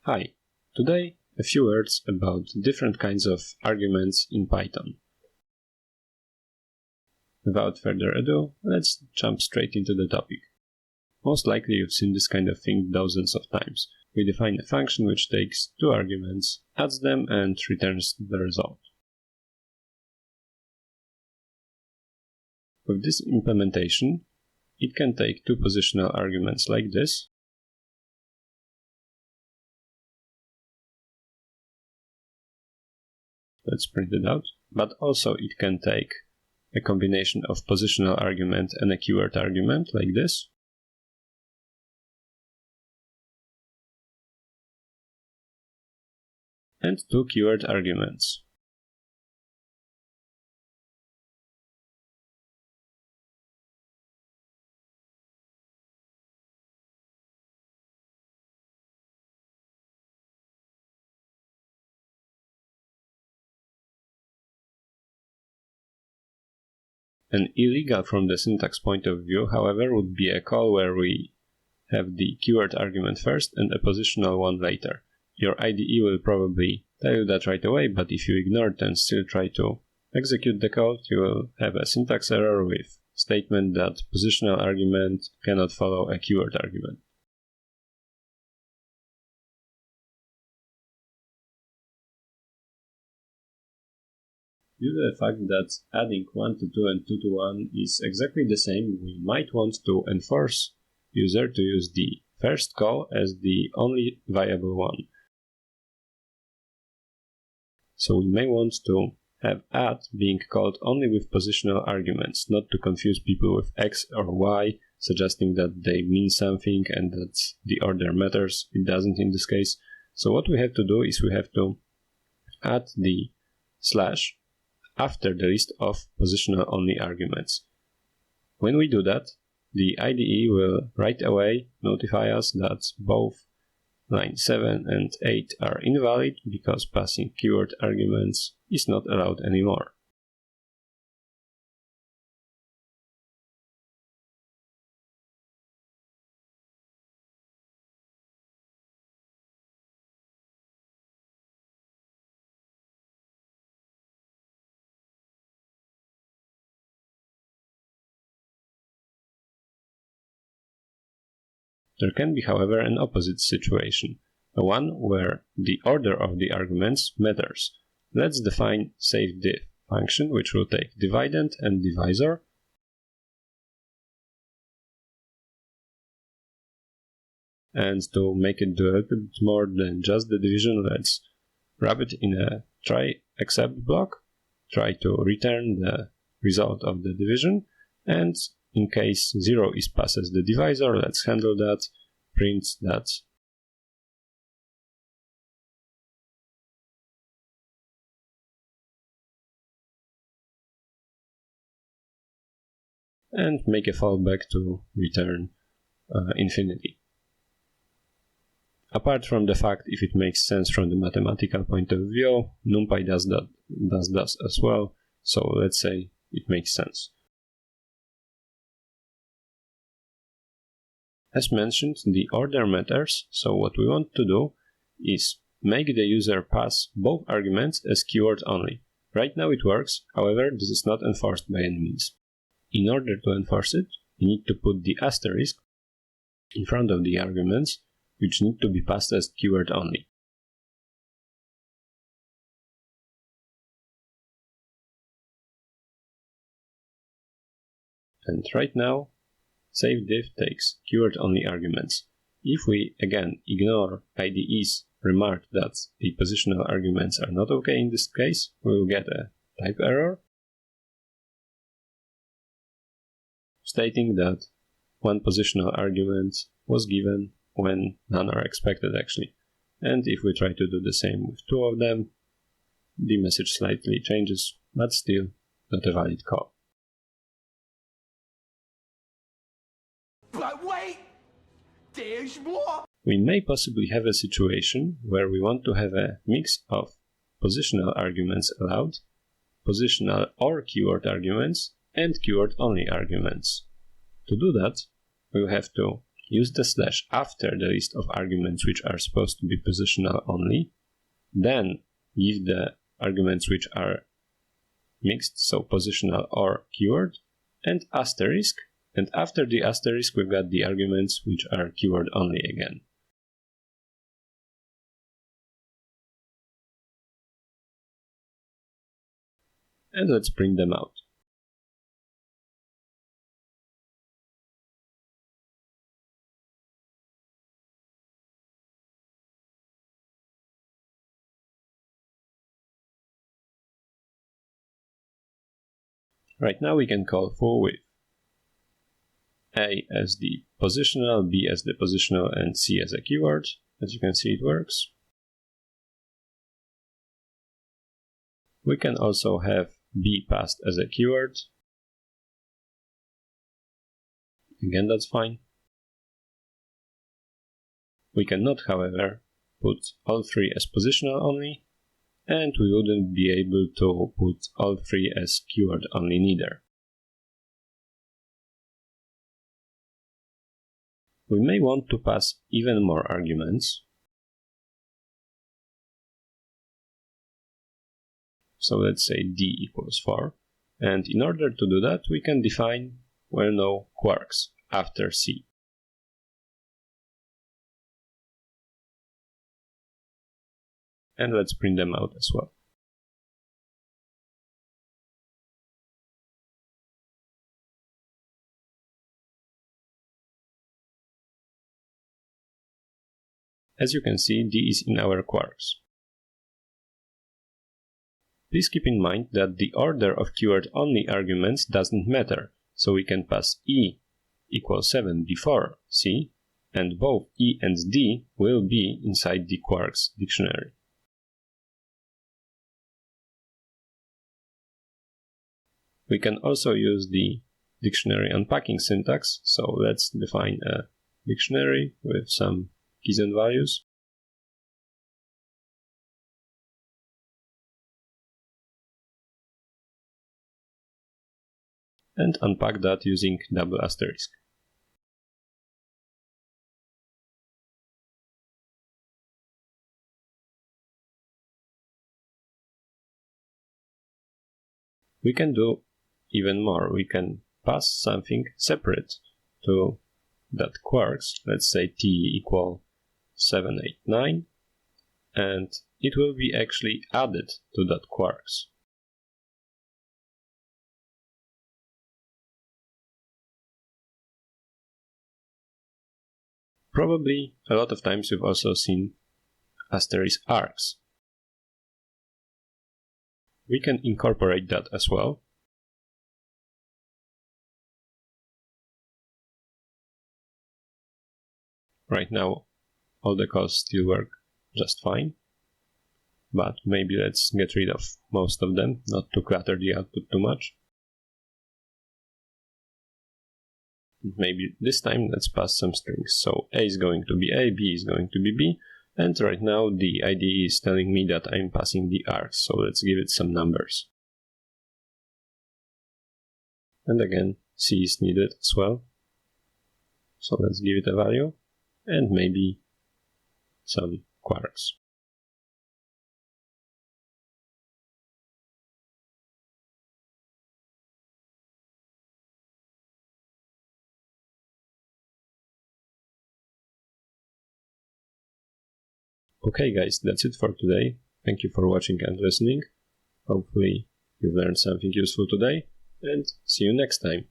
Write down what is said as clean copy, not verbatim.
Hi, today a few words about different kinds of arguments in Python. Without further ado, let's jump straight into the topic. Most likely you've seen this kind of thing dozens of times. We define a function which takes two arguments, adds them and returns the result. With this implementation, it can take two positional arguments like this, let's print it out, but also it can take a combination of positional argument and a keyword argument like this. And two keyword arguments. An illegal from the syntax point of view, however, would be a call where we have the keyword argument first and a positional one later. Your IDE will probably tell you that right away, but if you ignore it and still try to execute the code, you will have a syntax error with statement that positional argument cannot follow a keyword argument. Due to the fact that adding 1 to 2 and 2 to 1 is exactly the same, we might want to enforce user to use the first call as the only viable one. So we may want to have add being called only with positional arguments, not to confuse people with x or y, suggesting that they mean something and that the order matters. It doesn't in this case. So what we have to do is we have to add the slash after the list of positional only arguments. When we do that, the IDE will right away notify us that both line 7 and 8 are invalid because passing keyword arguments is not allowed anymore. There can be, however, an opposite situation, one where the order of the arguments matters. Let's define savediff function, which will take dividend and divisor, and to make it do a little bit more than just the division, let's wrap it in a try except block, try to return the result of the division, and in case 0 is passed as the divisor, let's handle that, print that. And make a fallback to return infinity. Apart from the fact if it makes sense from the mathematical point of view, NumPy does that as well, so let's say it makes sense. As mentioned, the order matters, so what we want to do is make the user pass both arguments as keyword only. Right now it works, however, this is not enforced by any means. In order to enforce it, you need to put the asterisk in front of the arguments, which need to be passed as keyword only. And right now, savediff takes keyword-only arguments. If we, again, ignore IDE's remark that the positional arguments are not okay in this case, we will get a type error stating that one positional argument was given when none are expected actually. And if we try to do the same with two of them, the message slightly changes, but still not a valid call. But wait, there's more. We may possibly have a situation where we want to have a mix of positional arguments allowed, positional or keyword arguments, and keyword-only arguments. To do that, we will have to use the slash after the list of arguments which are supposed to be positional only, then give the arguments which are mixed, so positional or keyword, and asterisk, and after the asterisk we've got the arguments which are keyword only again. And let's print them out. Right now we can call for with A as the positional, B as the positional, and C as a keyword. As you can see, it works. We can also have B passed as a keyword. Again, that's fine. We cannot, however, put all three as positional only, and we wouldn't be able to put all three as keyword only neither. We may want to pass even more arguments. So let's say D equals 4. And in order to do that, we can define well-known quarks after C. And let's print them out as well. As you can see, D is in our quarks. Please keep in mind that the order of keyword-only arguments doesn't matter, so we can pass E equals 7 before C, and both E and D will be inside the quarks dictionary. We can also use the dictionary unpacking syntax, so let's define a dictionary with some keys and values. And unpack that using double asterisk. We can do even more. We can pass something separate to that quarks. Let's say T equal 789, and it will be actually added to that quarks. Probably a lot of times you've also seen asterisk arcs. We can incorporate that as well. Right now, all the calls still work just fine, but maybe let's get rid of most of them, not to clutter the output too much. Maybe this time let's pass some strings. So A is going to be A, B is going to be B, and right now the IDE is telling me that I'm passing the arcs, so let's give it some numbers. And again, C is needed as well, so let's give it a value, and maybe some quarks. Okay guys, that's it for today. Thank you for watching and listening. Hopefully you've learned something useful today, and see you next time.